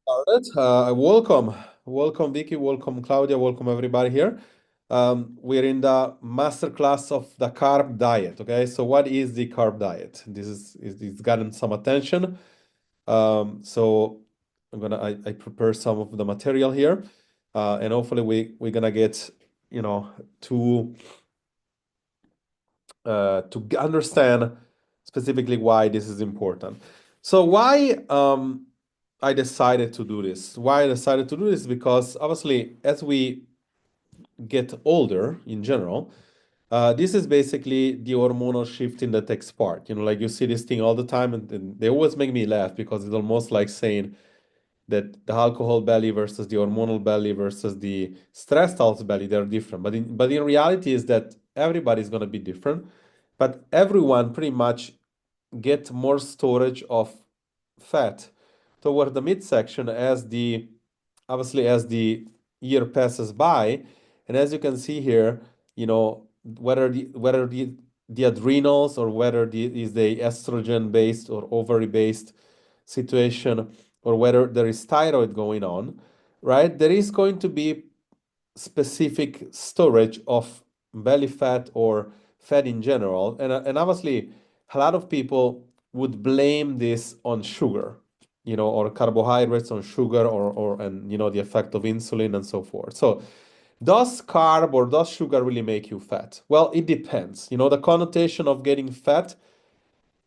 Started. Welcome, Vicky. Welcome, Claudia. Welcome, everybody here. We're in the master class of the carb diet. Okay, so what is the carb diet? This is it's gotten some attention. So I prepare some of the material here, and hopefully we're gonna get you know to understand specifically why this is important. So why I decided to do this? Why I decided to do this? Because obviously, as we get older in general, this is basically the hormonal shifting that takes part. Like you see this thing all the time, and they always make me laugh because it's almost like saying that the alcohol belly versus the hormonal belly versus the stressed out belly, they're different. But in reality is that everybody's going to be different, but everyone pretty much get more storage of fat toward the midsection as the year passes by. And as you can see here, whether the adrenals or whether is the estrogen based or ovary based situation, or whether there is thyroid going on, right? There is going to be specific storage of belly fat or fat in general. And obviously, a lot of people would blame this on sugar, or carbohydrates on sugar, or the effect of insulin and so forth. So, does carb or does sugar really make you fat? Well, it depends. The connotation of getting fat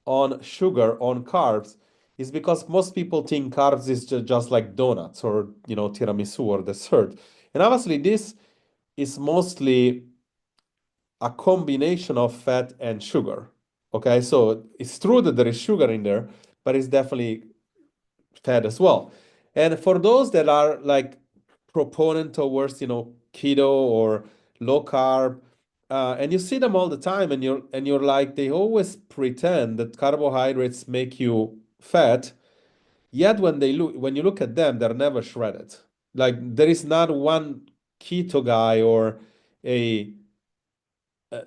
on sugar, on carbs, is because most people think carbs is just like donuts or, tiramisu or dessert. And obviously, this is mostly a combination of fat and sugar. Okay, so it's true that there is sugar in there, but it's definitely fat as well. And for those that are like proponent towards, keto or low carb, and you see them all the time, and you're like, they always pretend that carbohydrates make you fat. Yet when you look at them, they're never shredded. Like there is not one keto guy or a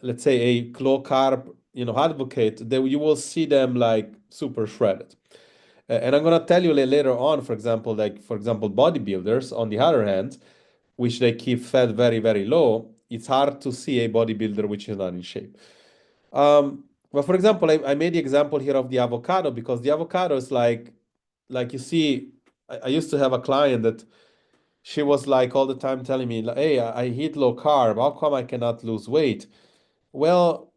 let's say a low carb advocate that you will see them like super shredded. And I'm gonna tell you later on, for example, bodybuilders on the other hand, which they keep fat very very low. It's hard to see a bodybuilder which is not in shape. Well, for example, I made the example here of the avocado because the avocado is like you see. I used to have a client that she was like all the time telling me, like, "Hey, I eat low carb. How come I cannot lose weight?" Well,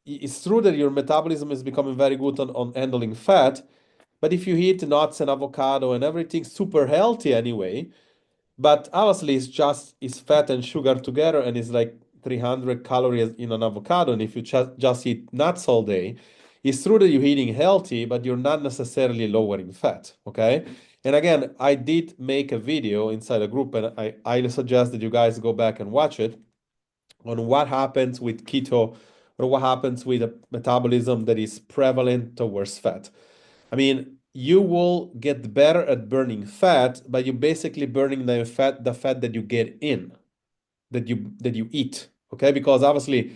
it's true that your metabolism is becoming very good on handling fat, but if you eat nuts and avocado and everything super healthy anyway, but obviously it's fat and sugar together and it's like 300 calories in an avocado. And if you just eat nuts all day, it's true that you're eating healthy, but you're not necessarily lowering fat. Okay. And again, I did make a video inside a group, and I highly suggest that you guys go back and watch it on what happens with keto or what happens with a metabolism that is prevalent towards fat. I mean, you will get better at burning fat, but you're basically burning the fat that you get in, that you eat. Okay, because obviously,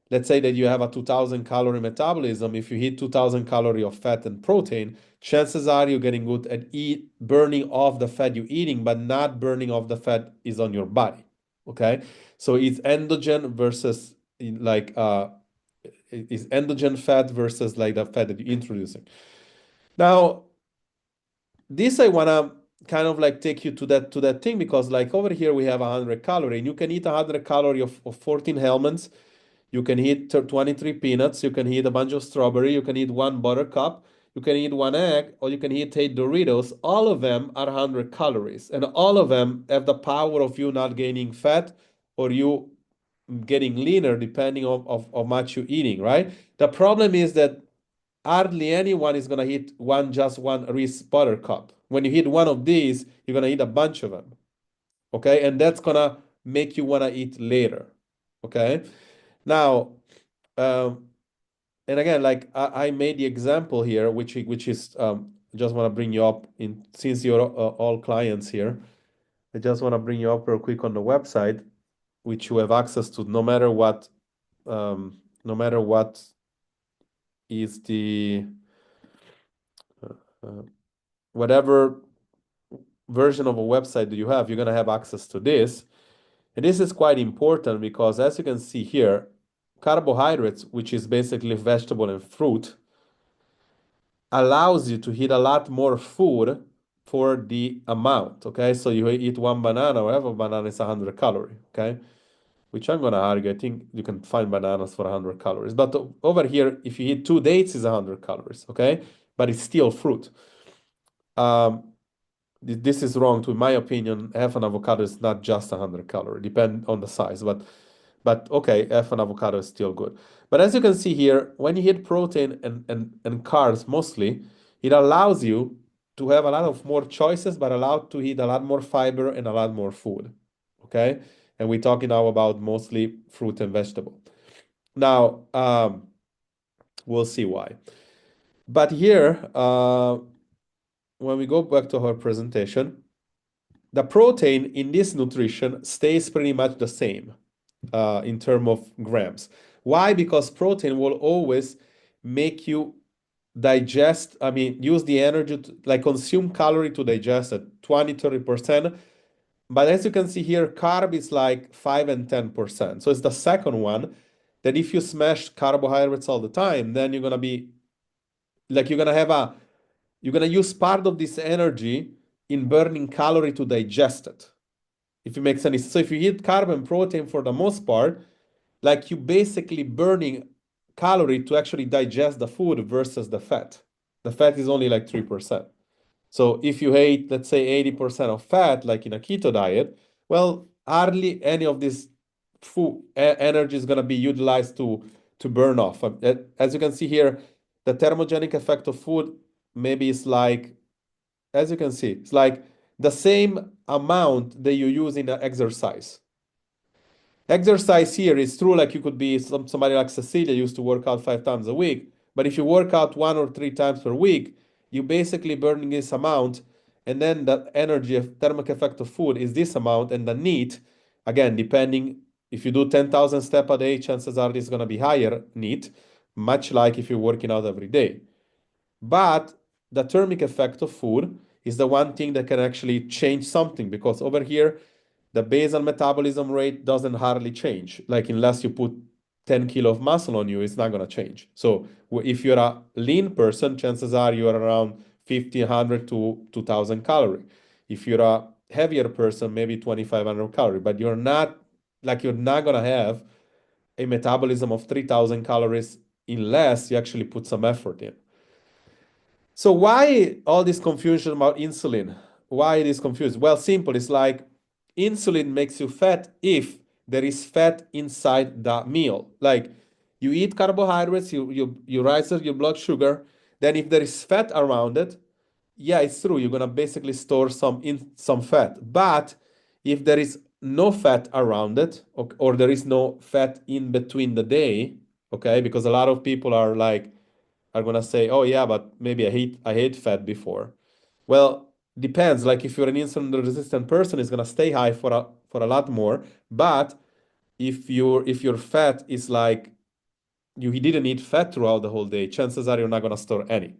let's say that you have a 2,000 calorie metabolism. If you eat 2,000 calorie of fat and protein, chances are you're getting good at burning off the fat you're eating, but not burning off the fat is on your body. Okay, so it's endogen versus like is endogen fat versus like the fat that you're introducing. Now, this I wanna kind of like take you to that thing because like over here we have 100 calorie and you can eat 100 calorie of 14 almonds. You can eat 23 peanuts. You can eat a bunch of strawberry. You can eat one buttercup. You can eat one egg, or you can eat 8 Doritos. All of them are 100 calories, and all of them have the power of you not gaining fat or you getting leaner depending on of how much you're eating, right? The problem is that hardly anyone is gonna hit just one Reese buttercup. When you hit one of these, you're gonna eat a bunch of them. Okay, and that's gonna make you wanna eat later. Okay, now, um, and again, like I made the example here, which is just want to bring you up in since you're all clients here. I just want to bring you up real quick on the website, which you have access to no matter what is the uh, whatever version of a website that you have, you're going to have access to this. And this is quite important because, as you can see here, carbohydrates, which is basically vegetable and fruit, allows you to eat a lot more food for the amount. Okay, so you eat one banana, or have a banana is 100 calories. Okay, which I'm gonna argue. I think you can find bananas for 100 calories, but over here, if you eat two dates, is 100 calories. Okay, but it's still fruit. Um, this is wrong, to my opinion. Half an avocado is not just 100 calories, depend on the size, but okay, half an avocado is still good. But as you can see here, when you eat protein and carbs mostly, it allows you to have a lot of more choices, but allowed to eat a lot more fiber and a lot more food. Okay, and we're talking now about mostly fruit and vegetable. Now, we'll see why. But here, when we go back to our presentation, the protein in this nutrition stays pretty much the same in terms of grams. Why? Because protein will always make you digest, use the energy to like consume calorie to digest at 20, 30%. But as you can see here, carb is like 5 and 10%. So it's the second one that if you smash carbohydrates all the time, then you're gonna be like you're gonna use part of this energy in burning calorie to digest it, if it makes any sense. So if you eat carb and protein for the most part, like you basically burning calorie to actually digest the food versus the fat. The fat is only like 3%. So if you ate, let's say 80% of fat, like in a keto diet, well, hardly any of this food energy is going to be utilized to burn off. As you can see here, the thermogenic effect of food maybe is like, as you can see, it's like the same amount that you use in exercise. Exercise here is true, like you could be somebody like Cecilia used to work out 5 times a week, but if you work out 1 or 3 times per week, you basically burning this amount, and then the energy of thermic effect of food is this amount, and the NEAT, again, depending if you do 10,000 steps a day, chances are it's going to be higher NEAT, much like if you're working out every day. But the thermic effect of food is the one thing that can actually change something, because over here, the basal metabolism rate doesn't hardly change. Like unless you put 10 kilo of muscle on you, it's not going to change. So if you're a lean person, chances are you're around 1,500 to 2,000 calorie. If you're a heavier person, maybe 2,500 calorie, but you're not going to have a metabolism of 3,000 calories unless you actually put some effort in. So why all this confusion about insulin? Why it is confused? Well, simple. It's like insulin makes you fat if there is fat inside the meal. Like you eat carbohydrates, you rise your blood sugar. Then if there is fat around it, yeah, it's true. You're gonna basically store some fat. But if there is no fat around it, or there is no fat in between the day, okay, because a lot of people are gonna say, "Oh yeah, but maybe I hate fat before." Well, depends. Like if you're an insulin resistant person, it's gonna stay high for a lot more. But if your fat is like you didn't eat fat throughout the whole day, chances are you're not gonna store any.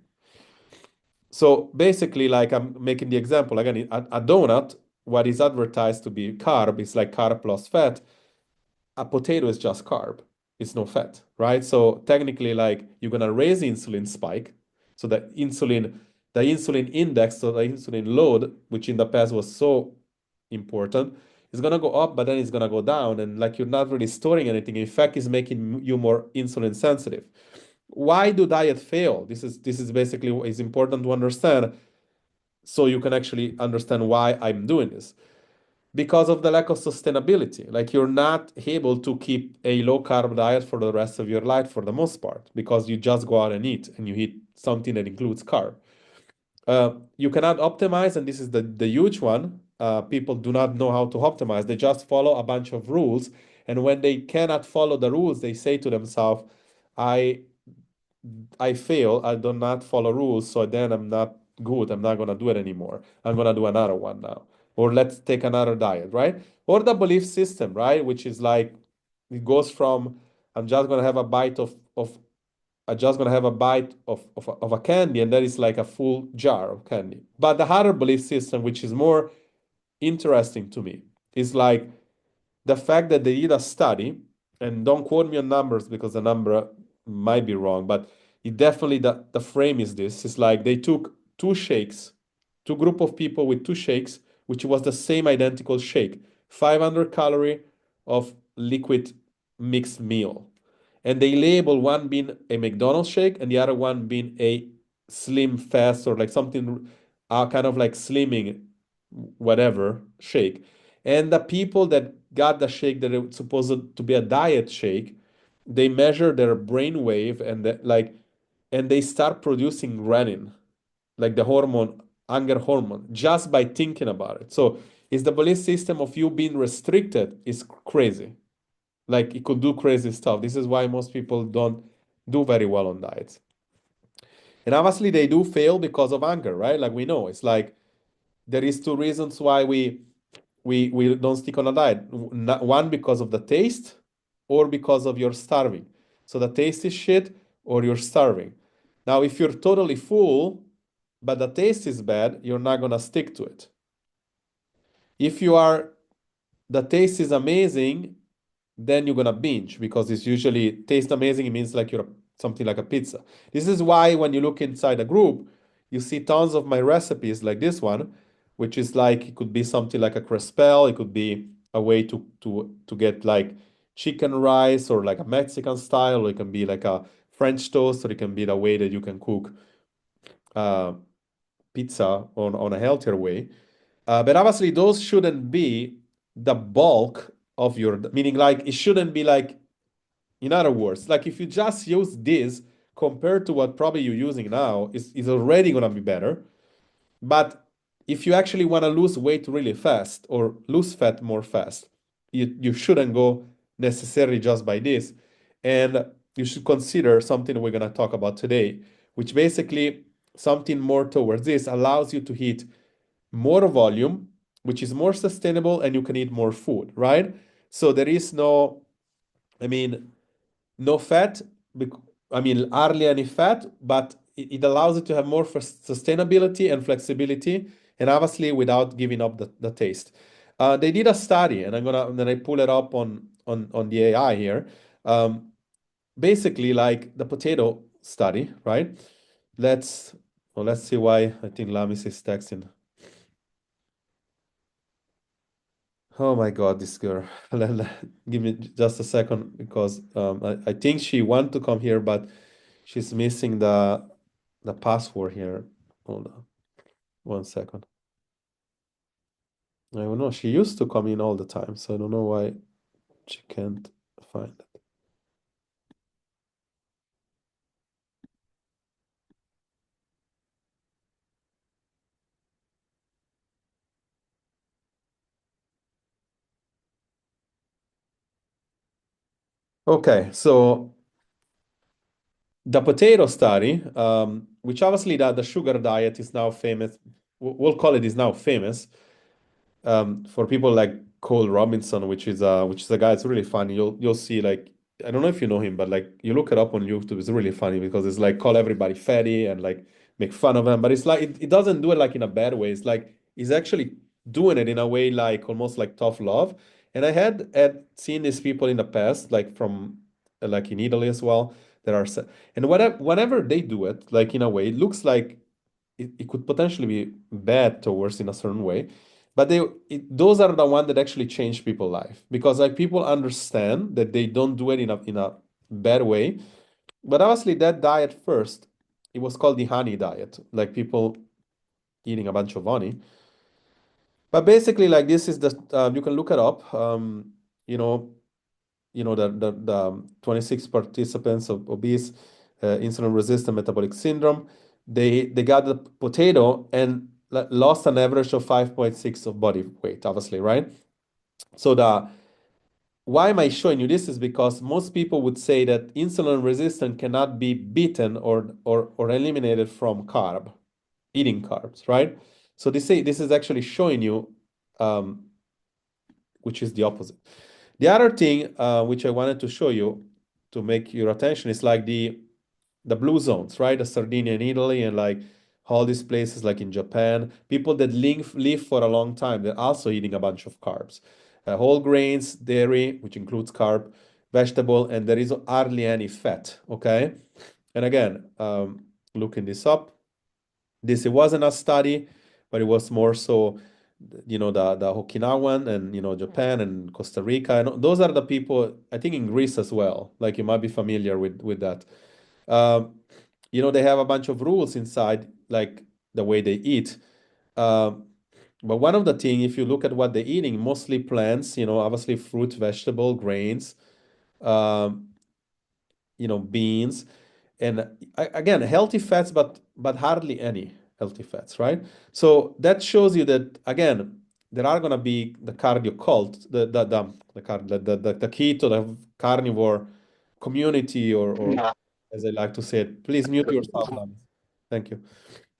So basically, like I'm making the example again, a donut, what is advertised to be carb is like carb plus fat. A potato is just carb. It's no fat, right? So technically, like you're gonna raise the insulin spike. So the insulin index, so the insulin load, which in the past was so important, is gonna go up, but then it's gonna go down, and like you're not really storing anything. In fact, it's making you more insulin sensitive. Why do diet fail? This is basically what is important to understand, so you can actually understand why I'm doing this, because of the lack of sustainability. Like you're not able to keep a low carb diet for the rest of your life for the most part, because you just go out and eat and you eat something that includes carb. You cannot optimize, and this is the huge one. People do not know how to optimize. They just follow a bunch of rules. And when they cannot follow the rules, they say to themselves, I I fail, I do not follow rules, so then I'm not good. I'm not gonna do it anymore. I'm gonna do another one now. Or let's take another diet, right? Or the belief system, right? Which is like it goes from I'm just gonna have a bite of I'm just gonna have a bite of a candy, and that is like a full jar of candy. But the other belief system, which is more interesting to me, is like the fact that they did a study, and don't quote me on numbers because the number might be wrong, but it definitely the frame is this. It's like they took two shakes, two group of people with two shakes, which was the same identical shake, 500 calorie of liquid mixed meal. And they label one being a McDonald's shake and the other one being a slim fast or like something kind of like slimming whatever shake. And the people that got the shake that it was supposed to be a diet shake, they measure their brain wave and they start producing renin, like the hormone, anger hormone, just by thinking about it. So is the belief system of you being restricted is crazy. Like it could do crazy stuff. This is why most people don't do very well on diets. And obviously they do fail because of anger, right? Like we know, it's like there is two reasons why we don't stick on a diet. One because of the taste, or because of you're starving. So the taste is shit, or you're starving. Now, if you're totally full, but the taste is bad, you're not gonna stick to it. If you are, the taste is amazing, then you're gonna binge because it's usually taste amazing. It means like you're something like a pizza. This is why when you look inside a group, you see tons of my recipes like this one, which is like it could be something like a crespel. It could be a way to get like chicken rice or like a Mexican style, or it can be like a French toast, or it can be the way that you can cook uh, pizza on a healthier way. But obviously, those shouldn't be the bulk of your, meaning like it shouldn't be like, in other words, like if you just use this compared to what probably you're using now, is already gonna be better. But if you actually want to lose weight really fast or lose fat more fast, you shouldn't go necessarily just by this. And you should consider something we're gonna talk about today, which basically something more towards this allows you to hit more volume, which is more sustainable, and you can eat more food, right? So there is no, I mean, no fat, I mean, hardly any fat, but it allows it to have more sustainability and flexibility, and obviously without giving up the taste. They did a study, and then I pull it up on the AI here. Um, Basically, like the potato study, right? Let's let's see why I think Lamis is texting. Oh my God, this girl. Give me just a second because I think she want to come here, but she's missing the password here. Hold on 1 second. I don't know. She used to come in all the time, so I don't know why she can't find it. Okay, so the potato study, which obviously the sugar diet is now famous. We'll call it is now famous. For people like Cole Robinson, which is a guy. It's really funny. You'll see like I don't know if you know him, but like you look it up on YouTube. It's really funny because it's like call everybody fatty and like make fun of them. But it's like it doesn't do it like in a bad way. It's like he's actually doing it in a way like almost like tough love. And I had seen these people in the past, like from like in Italy as well. There are and whenever they do it, like in a way, it looks like it could potentially be bad towards in a certain way, but those are the ones that actually change people's life because like people understand that they don't do it in a bad way. But obviously that diet first, it was called the honey diet, like people eating a bunch of honey. But basically like this is the you can look it up. You know, the 26 participants of obese, insulin resistant metabolic syndrome, they got the potato and lost an average of 5.6 of body weight, obviously, right? So the why am I showing you this is because most people would say that insulin resistance cannot be beaten or eliminated from eating carbs, right? So they say this is actually showing you um, which is the opposite. The other thing which I wanted to show you to make your attention is like the blue zones, right? The Sardinia in Italy and like all these places like in Japan, people that live for a long time, they're also eating a bunch of carbs. Whole grains, dairy, which includes carb, vegetable, and there is hardly any fat, okay? And again, looking this up, this it wasn't a study, but it was more so, the Okinawan and Japan and Costa Rica, and those are the people. I think in Greece as well. Like you might be familiar with that. Um, they have a bunch of rules inside, like the way they eat. Um, but one of the thing, if you look at what they're eating, mostly plants. Obviously fruit, vegetable, grains, um, beans and again healthy fats, but hardly any healthy fats, right? So that shows you that again there are going to be the cardio cult, the keto, the carnivore community, or as I like to say it. Please mute yourself, Lamis. Thank you.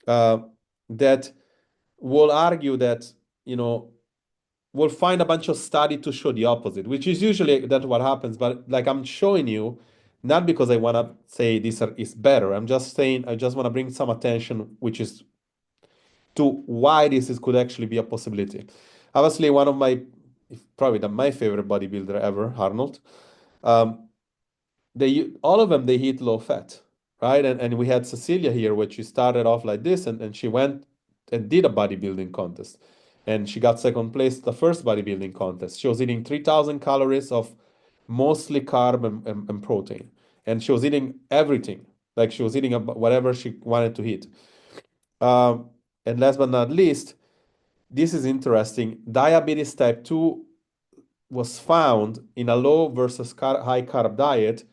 uh, that will argue that you know we'll find a bunch of study to show the opposite, which is usually that's what happens. But like I'm showing you, not because I want to say is better. I'm just saying I just want to bring some attention, which is to why could actually be a possibility. Obviously, one of probably my favorite bodybuilder ever, Arnold. Um, all of them they eat low fat, right? And we had Cecilia here, which she started off like this, and she went and did a bodybuilding contest, and she got second place the first bodybuilding contest. She was eating 3,000 calories of mostly carb and protein, and she was eating everything. Like she was eating whatever she wanted to eat. Um, and last but not least, this is interesting. Diabetes type 2 was found in a low versus high carb diet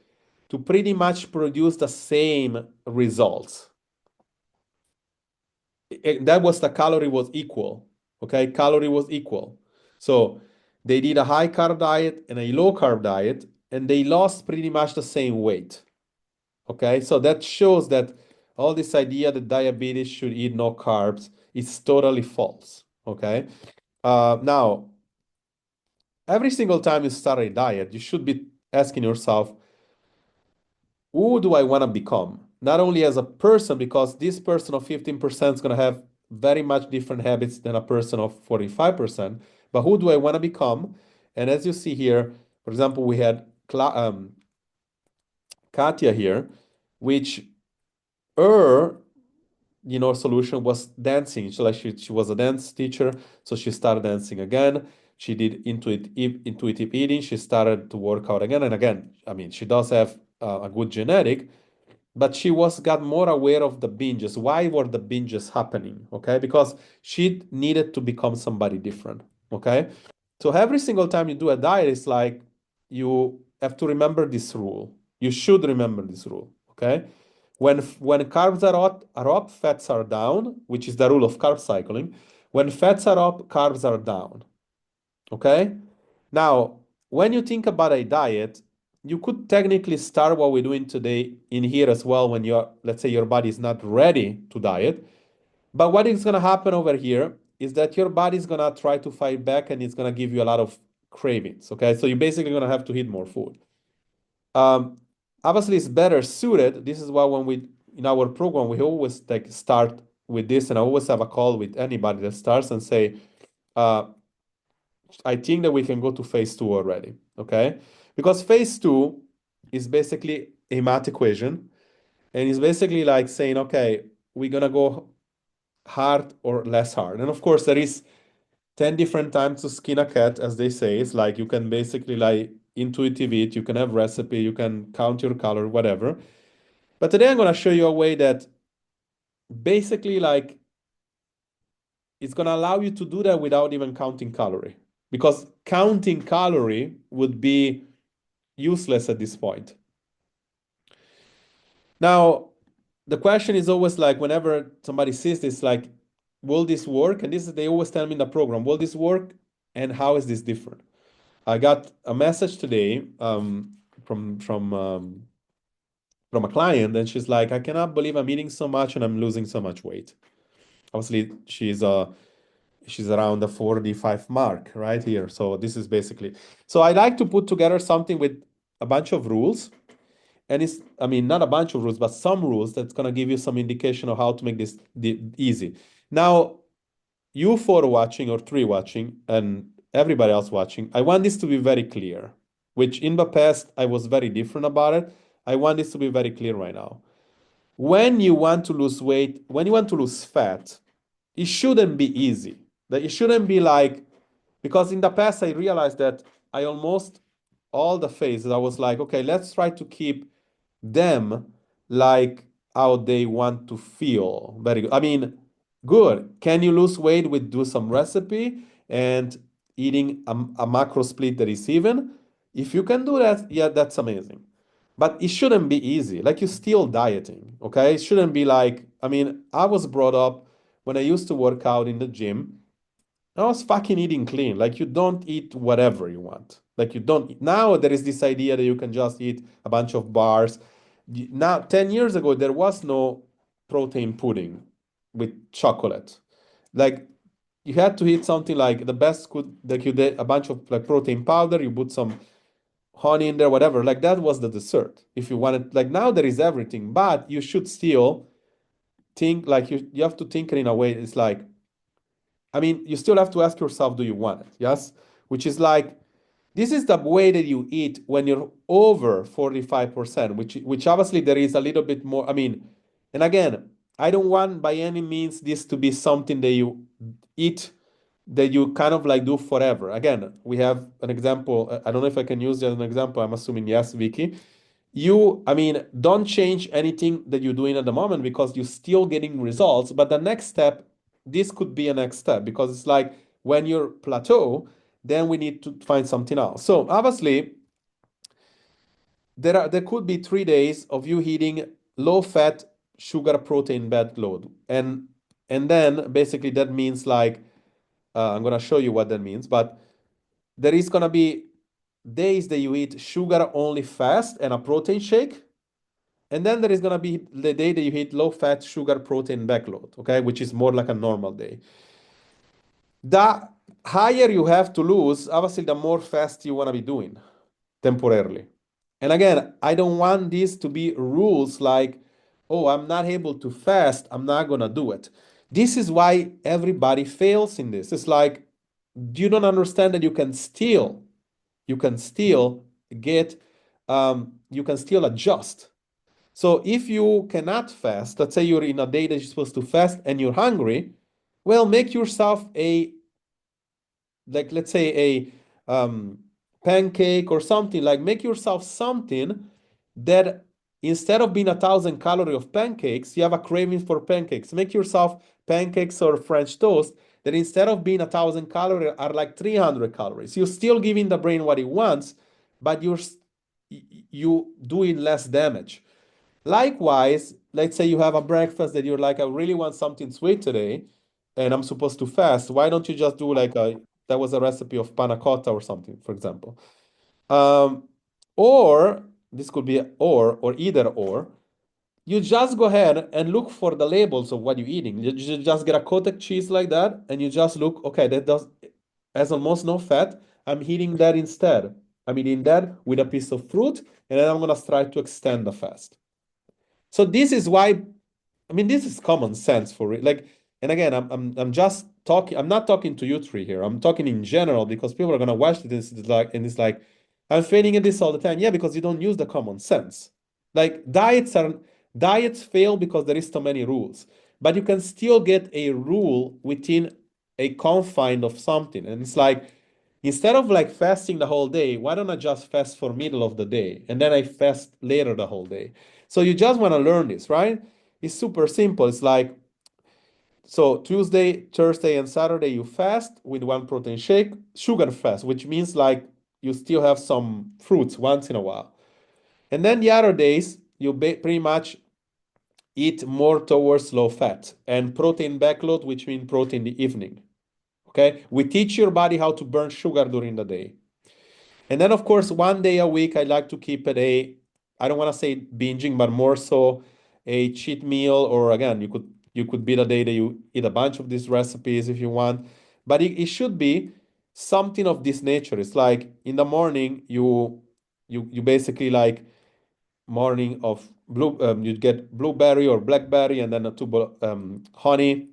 to pretty much produce the same results. That was the calorie was equal. Okay, calorie was equal. So they did a high carb diet and a low carb diet, and they lost pretty much the same weight. Okay, so that shows that all this idea that diabetes should eat no carbs is totally false. Okay, now every single time you start a diet, you should be asking yourself, who do I want to become? Not only as a person, because this person of 15% is going to have very much different habits than a person of 45%, but who do I want to become? And as you see here, for example, we had Katya here, which her solution was dancing. She was a dance teacher, so she started dancing again. She did intuitive eating. She started to work out again and again. I mean, she does have a good genetic, but she got more aware of the binges. Why were the binges happening? Okay, because she needed to become somebody different. Okay, so every single time you do a diet, it's like you have to remember this rule. You should remember this rule. Okay, when carbs are up, fats are down, which is the rule of carb cycling. When fats are up, carbs are down. Okay, now when you think about a diet, you could technically start what we're doing today in here as well when let's say your body is not ready to diet. But what is going to happen over here is that your body is going to try to fight back and it's going to give you a lot of cravings. Okay, so you're basically going to have to eat more food. Um, Obviously, it's better suited. This is why in our program, we always start with this, and I always have a call with anybody that starts and say, I think that we can go to phase 2 already, okay? Because phase 2 is basically a math equation, and it's basically like saying, okay, we're gonna go hard or less hard. And of course, there is 10 different times to skin a cat, as they say. It's like you can basically like intuitive eat, you can have recipe, you can count your calorie, whatever. But today I'm gonna show you a way that basically like it's gonna allow you to do that without even counting calorie. Because counting calorie would be useless at this point. Now, the question is always like, whenever somebody sees this, like, will this work? And they always tell me in the program, will this work? And how is this different? I got a message today from a client, and she's like, I cannot believe I'm eating so much and I'm losing so much weight. Obviously, she's around the 45 mark right here. So this is basically, so I like to put together something with a bunch of rules. and it's, I mean, not a bunch of rules, but some rules that's gonna give you some indication of how to make this easy. Now, you four watching or three watching and everybody else watching, I want this to be very clear, which in the past I was very different about it. I want this to be very clear right now. When you want to lose weight, when you want to lose fat, it shouldn't be easy. That it shouldn't be like, because in the past I realized that I almost all the phases I was like, okay, let's try to keep them like how they want to feel. Very good. I mean, good. Can you lose weight with do some recipe and eating a macro split that is even? If you can do that, yeah, that's amazing. But it shouldn't be easy. Like you're still dieting, okay? It shouldn't be like, I mean, I was brought up when I used to work out in the gym. I was fucking eating clean. Like you don't eat whatever you want. Like you don't. Now there is this idea that you can just eat a bunch of bars. Now, 10 years ago, there was no protein pudding with chocolate. Like you had to eat something like the best could like you did a bunch of like protein powder, you put some honey in there, whatever. Like that was the dessert. If you wanted, like now there is everything, but you should still think like you have to think it in a way. It's like, I mean, you still have to ask yourself, do you want it? Yes. Which is like, this is the way that you eat when you're over 45%, which obviously there is a little bit more. I mean, and again, I don't want by any means this to be something that you eat that you kind of like do forever. Again, we have an example. I don't know if I can use it as an example. I'm assuming yes, Vicky. I mean, don't change anything that you're doing at the moment because you're still getting results. But the next step, this could be a next step because it's like when you're plateau, then we need to find something else. So obviously, there could be 3 days of you eating low fat, sugar, protein, bad load, and then basically that means like I'm gonna show you what that means, but there is gonna be days that you eat sugar only fast and a protein shake. And then there is going to be the day that you hit low fat, sugar, protein backload, okay, which is more like a normal day. The higher you have to lose, obviously, the more fast you want to be doing temporarily. And again, I don't want these to be rules like, oh, I'm not able to fast, I'm not going to do it. This is why everybody fails in this. It's like, you don't understand that you can still get, you can still adjust. So if you cannot fast, let's say you're in a day that you're supposed to fast and you're hungry, well, make yourself like let's say pancake or something, like make yourself something that instead of being 1,000 calories of pancakes, you have a craving for pancakes. Make yourself pancakes or French toast that instead of being 1,000 calories are like 300 calories. You're still giving the brain what it wants, but you doing less damage. Likewise, let's say you have a breakfast that you're like, I really want something sweet today, and I'm supposed to fast. Why don't you just do like that was a recipe of panna cotta or something, for example. Um, or this could be or either or. You just go ahead and look for the labels of what you're eating. You just get a cottage cheese like that, and you just look, okay, that does has almost no fat. I'm eating that instead. I'm eating that with a piece of fruit, and then I'm gonna try to extend the fast. So this is why, I mean, this is common sense for it. Like, and again, I'm just talking. I'm not talking to you three here. I'm talking in general because people are gonna watch this like, and it's like, I'm failing at this all the time. Yeah, because you don't use the common sense. Like diets fail because there is too many rules, but you can still get a rule within a confine of something. And it's like instead of like fasting the whole day, why don't I just fast for middle of the day and then I fast later the whole day? So you just want to learn this, right? It's super simple. It's like, so Tuesday, Thursday, and Saturday you fast with one protein shake, sugar fast, which means like you still have some fruits once in a while. And then the other days, you pretty much eat more towards low fat and protein backload, which means protein in the evening. Okay? We teach your body how to burn sugar during the day. And then, of course, one day a week, I like to keep it I don't want to say binging, but more so a cheat meal. Or again, you could be the day that you eat a bunch of these recipes if you want. But it should be something of this nature. It's like in the morning, you basically like morning of you'd get blueberry or blackberry, and then a tube honey.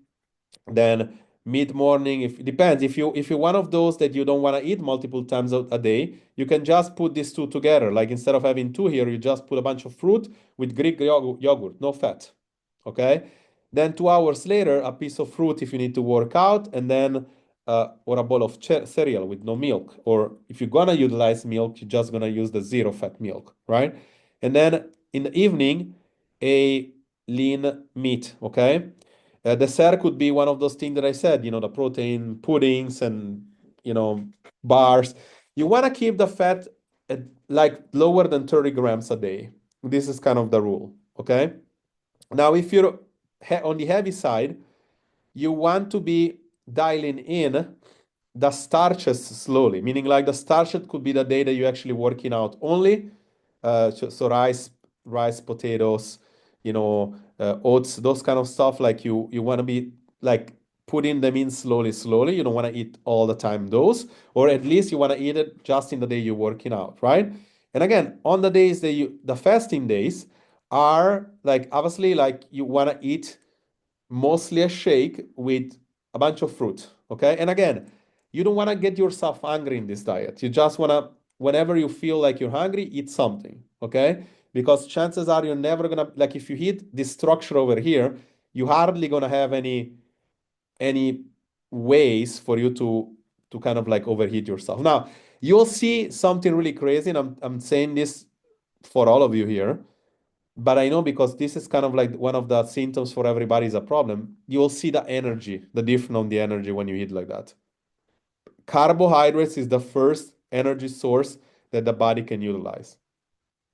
Then mid morning, if it depends, if you're one of those that you don't want to eat multiple times a day, you can just put these two together. Like instead of having two here, you just put a bunch of fruit with Greek yogurt, no fat. Okay. Then 2 hours later, a piece of fruit if you need to work out, and then or a bowl of cereal with no milk. Or if you're gonna utilize milk, you're just gonna use the zero fat milk, right? And then in the evening, a lean meat. Okay. Dessert could be one of those things that I said, the protein puddings and, bars. You want to keep the fat at like lower than 30 grams a day. This is kind of the rule. Okay. Now, if you're on the heavy side, you want to be dialing in the starches slowly, meaning like the starches could be the day that you're actually working out only. So rice, potatoes, oats, those kind of stuff. Like you want to be like putting them in slowly, slowly. You don't want to eat all the time those, or at least you want to eat it just in the day you're working out, right? And again, on the days that the fasting days are like obviously like you want to eat mostly a shake with a bunch of fruit. Okay. And again, you don't want to get yourself hungry in this diet. You just want to, whenever you feel like you're hungry, eat something. Okay. Because chances are you're never going to, like, if you hit this structure over here, you hardly going to have any ways for you to kind of like overheat yourself. Now, you'll see something really crazy. And I'm saying this for all of you here, but I know because this is kind of like one of the symptoms for everybody is a problem. You'll see the energy, the difference on the energy when you eat like that. Carbohydrates is the first energy source that the body can utilize.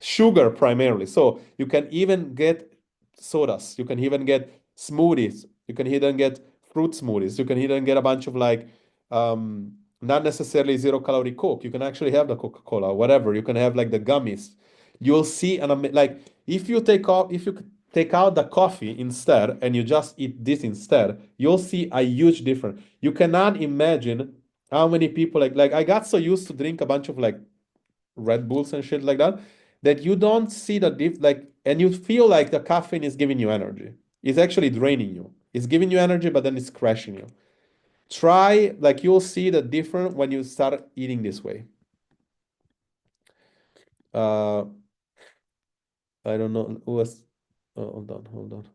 Sugar primarily. So you can even get sodas. You can even get smoothies. You can even get fruit smoothies. You can even get a bunch of like not necessarily 0 calorie Coke. You can actually have the Coca-Cola, whatever. You can have like the gummies. You'll see like if you take out the coffee instead and you just eat this instead, you'll see a huge difference. You cannot imagine how many people like I got so used to drink a bunch of like Red Bulls and shit like that, that you don't see the and you feel like the caffeine is giving you energy. It's actually draining you. It's giving you energy, but then it's crashing you. Try, like you'll see the difference when you start eating this way. Uh, I don't know who was. Oh, hold on.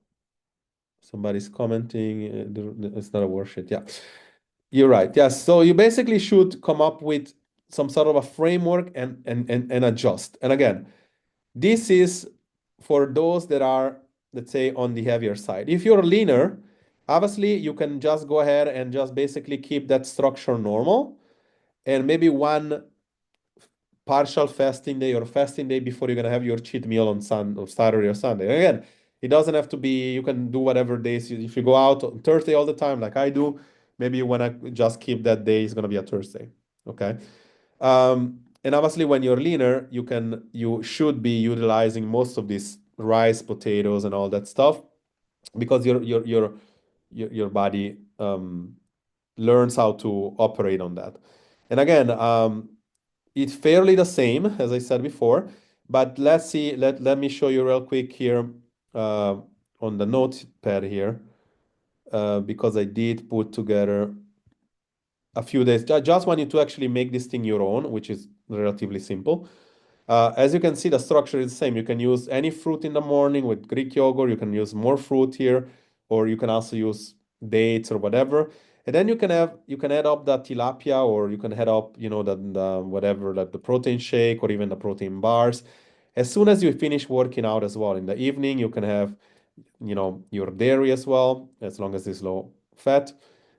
Somebody's commenting. It's not a worship. Yeah, you're right. Yes. So you basically should come up with some sort of a framework and adjust. And again, this is for those that are, let's say, on the heavier side. If you're leaner, obviously you can just go ahead and just basically keep that structure normal and maybe one partial fasting day or fasting day before you're gonna have your cheat meal on Saturday or Sunday. And again, it doesn't have to be, you can do whatever days. If you go out on Thursday all the time, like I do, maybe you wanna just keep that day, it's gonna be a Thursday. Okay. And obviously, when you're leaner, you should be utilizing most of these rice, potatoes, and all that stuff because your body learns how to operate on that. And again, it's fairly the same as I said before, but let's see. Let me show you real quick here on the notepad here because I did put together a few days. I just want you to actually make this thing your own, which is relatively simple. As you can see, the structure is the same. You can use any fruit in the morning with Greek yogurt. You can use more fruit here, or you can also use dates or whatever. And then you can add up the tilapia, or you can add up, the whatever, like the protein shake or even the protein bars. As soon as you finish working out as well in the evening, you can have, your dairy as well, as long as it's low fat,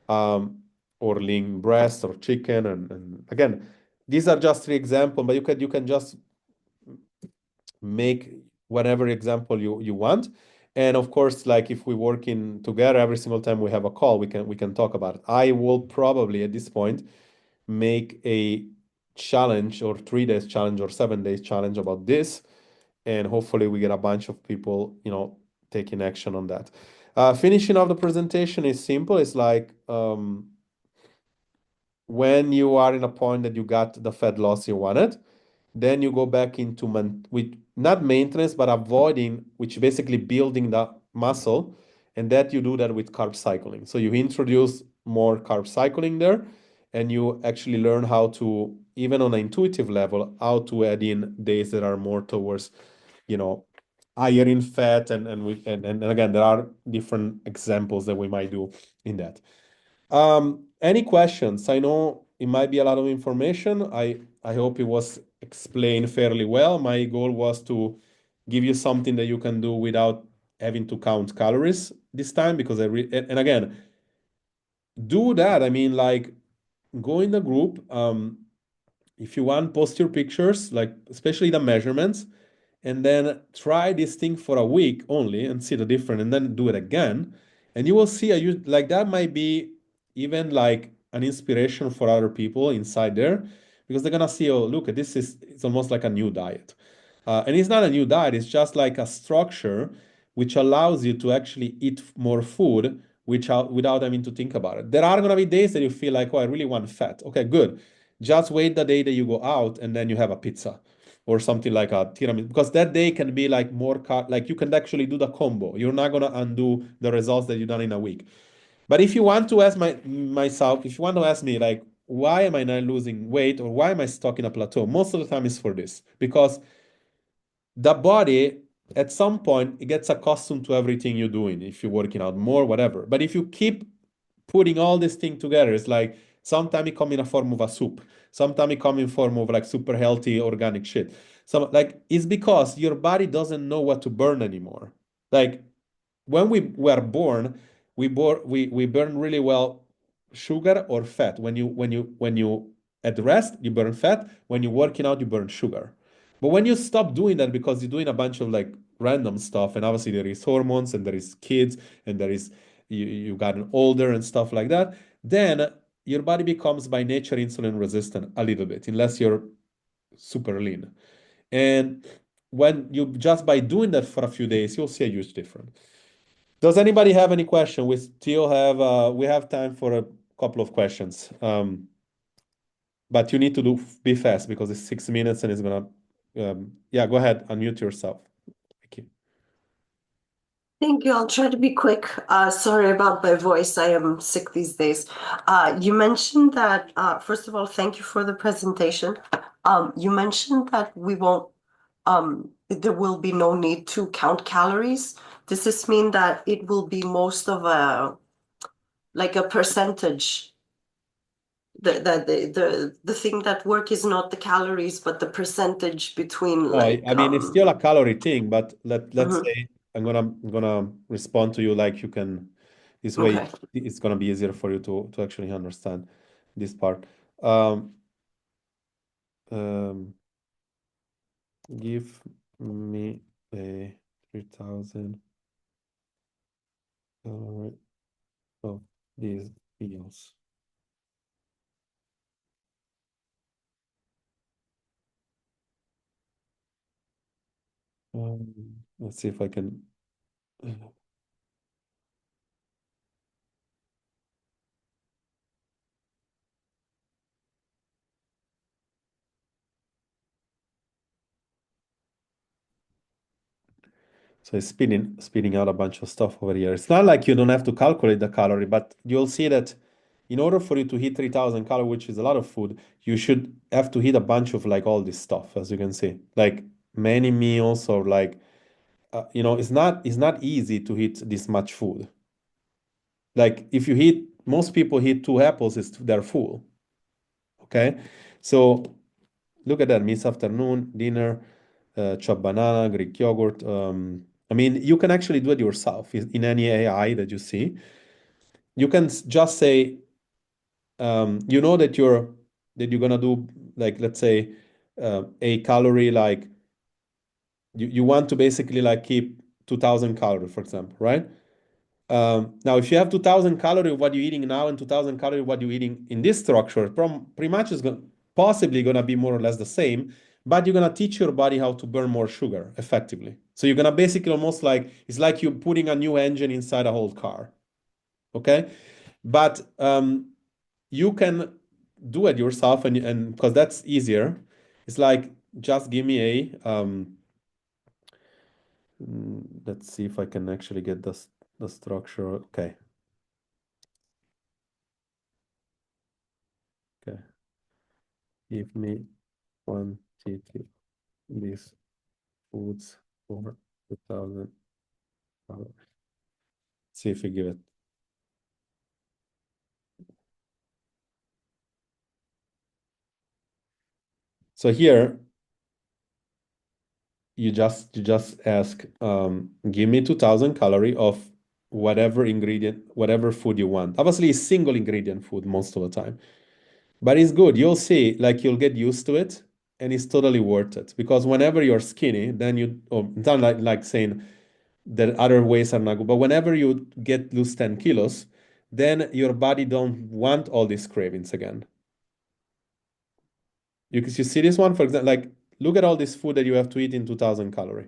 um, or lean breast or chicken. And again, these are just three examples, but you can just make whatever example you want. And of course, like if we work in together every single time we have a call, we can talk about it. I will probably at this point make a challenge or 3 days challenge or 7 days challenge about this. And hopefully we get a bunch of people, taking action on that. Finishing off the presentation is simple. It's like when you are in a point that you got the fat loss you wanted, then you go back into with not maintenance, but avoiding, which basically building the muscle, and that you do that with carb cycling. So you introduce more carb cycling there, and you actually learn how to, even on an intuitive level, how to add in days that are more towards, you know, higher in fat, and again, there are different examples that we might do in that. Any questions? I know it might be a lot of information. I hope it was explained fairly well. My goal was to give you something that you can do without having to count calories this time, because and again, do that. I mean, like, go in the group. If you want, post your pictures, like especially the measurements, and then try this thing for a week only and see the difference, and then do it again, and you will see like that might be even like an inspiration for other people inside there, because they're gonna see, oh, look, this is, it's almost like a new diet. And it's not a new diet, it's just like a structure which allows you to actually eat more food without having to think about it. There are going to be days that you feel like, oh, I really want fat. Okay, good. Just wait the day that you go out and then you have a pizza or something like a tiramisu, because that day can be like like you can actually do the combo. You're not going to undo the results that you've done in a week. But if you want to ask myself, if you want to ask me, like, why am I not losing weight, or why am I stuck in a plateau? Most of the time it's for this, because the body at some point it gets accustomed to everything you're doing, if you're working out more, whatever. But if you keep putting all this thing together, it's like sometimes it come in a form of a soup, sometimes it come in form of like super healthy organic shit. So like, it's because your body doesn't know what to burn anymore. Like, when we were born, we burn really well sugar or fat. When you at rest, you burn fat. When you're working out, you burn sugar. But when you stop doing that, because you're doing a bunch of like random stuff, and obviously there is hormones, and there is kids, and there is you gotten older and stuff like that, then your body becomes by nature insulin resistant a little bit, unless you're super lean. And when you, just by doing that for a few days, you'll see a huge difference. Does anybody have any question? We have time for a couple of questions. But you need to be fast, because it's 6 minutes and it's gonna yeah, go ahead, unmute yourself. Thank you. Thank you. I'll try to be quick. Sorry about my voice. I am sick these days. You mentioned that, first of all, thank you for the presentation. You mentioned that there will be no need to count calories. Does this mean that it will be most of like a percentage? The thing that work is not the calories, but the percentage between Oh, I like, mean, it's still a calorie thing, but let's mhm. say I'm gonna respond to you like you can. This way, Okay. it's gonna be easier for you to actually understand this part. Um, um, give me a 3,000 calorie of these meals. Let's see if I can. So it's spinning out a bunch of stuff over here. It's not like you don't have to calculate the calorie, but you'll see that in order for you to hit 3,000 calories, which is a lot of food, you should have to hit a bunch of like all this stuff, as you can see, like many meals, or like it's not easy to hit this much food. Like, if you hit, most people hit 2 apples, they're full. Okay, so look at that: miss afternoon, dinner, chopped banana, Greek yogurt. I mean, you can actually do it yourself in any AI that you see. You can just say, that you're gonna do, like, let's say, a calorie, like you want to basically like keep 2,000 calories, for example, right? Now, if you have 2,000 calories what you're eating now and 2,000 calories what you're eating in this structure, pretty much is possibly gonna be more or less the same, but you're gonna teach your body how to burn more sugar effectively. So you're gonna basically almost like, it's like you're putting a new engine inside a whole car. Okay, but you can do it yourself, and because that's easier. It's like just give me let's see if I can actually get the structure. Okay. Okay. Give me quantity these foods for 2,000 calories. See if we give it. So here you just ask, give me 2,000 calorie of whatever ingredient, whatever food you want. Obviously, it's single ingredient food most of the time, but it's good. You'll see, like you'll get used to it, and it's totally worth it. Because whenever you're skinny, then it's not like saying that other ways are not good, but whenever you get lose 10 kilos, then your body don't want all these cravings again. You see this one, for example, like look at all this food that you have to eat in 2,000 calorie.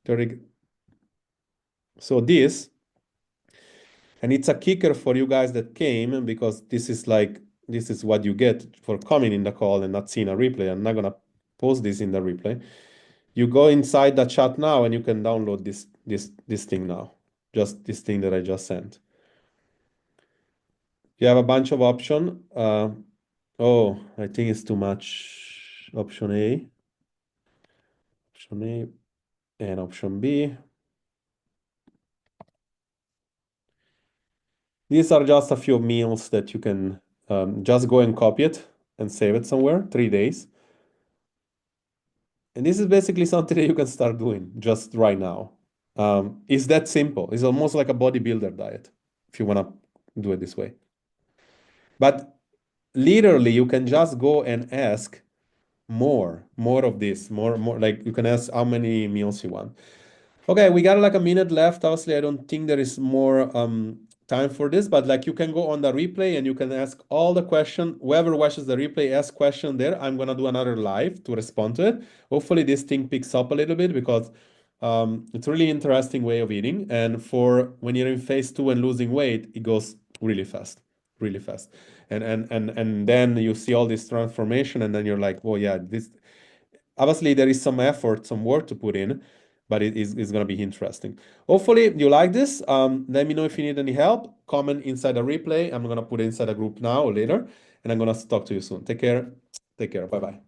30. So this, and it's a kicker for you guys that came, because this is what you get for coming in the call and not seeing a replay. I'm not gonna post this in the replay. You go inside the chat now and you can download this thing now. Just this thing that I just sent. You have a bunch of option. Oh, I think it's too much. Option A, and option B. These are just a few meals that you can just go and copy it and save it somewhere, 3 days. And this is basically something that you can start doing just right now. It's that simple. It's almost like a bodybuilder diet if you want to do it this way. But literally, you can just go and ask more of this, more like you can ask how many meals you want. Okay, we got like a minute left. Obviously, I don't think there is more time for this, but like you can go on the replay and you can ask all the question. Whoever watches the replay, ask question there. I'm gonna do another live to respond to it. Hopefully, this thing picks up a little bit, because it's a really interesting way of eating. And for when you're in phase 2 and losing weight, it goes really fast, really fast. And then you see all this transformation, and then you're like, oh yeah, this obviously there is some effort, some work to put in, but it's going to be interesting. Hopefully you like this. Let me know if you need any help. Comment inside the replay. I'm going to put it inside a group now or later, and I'm going to talk to you soon. Take care. Take care. Bye bye.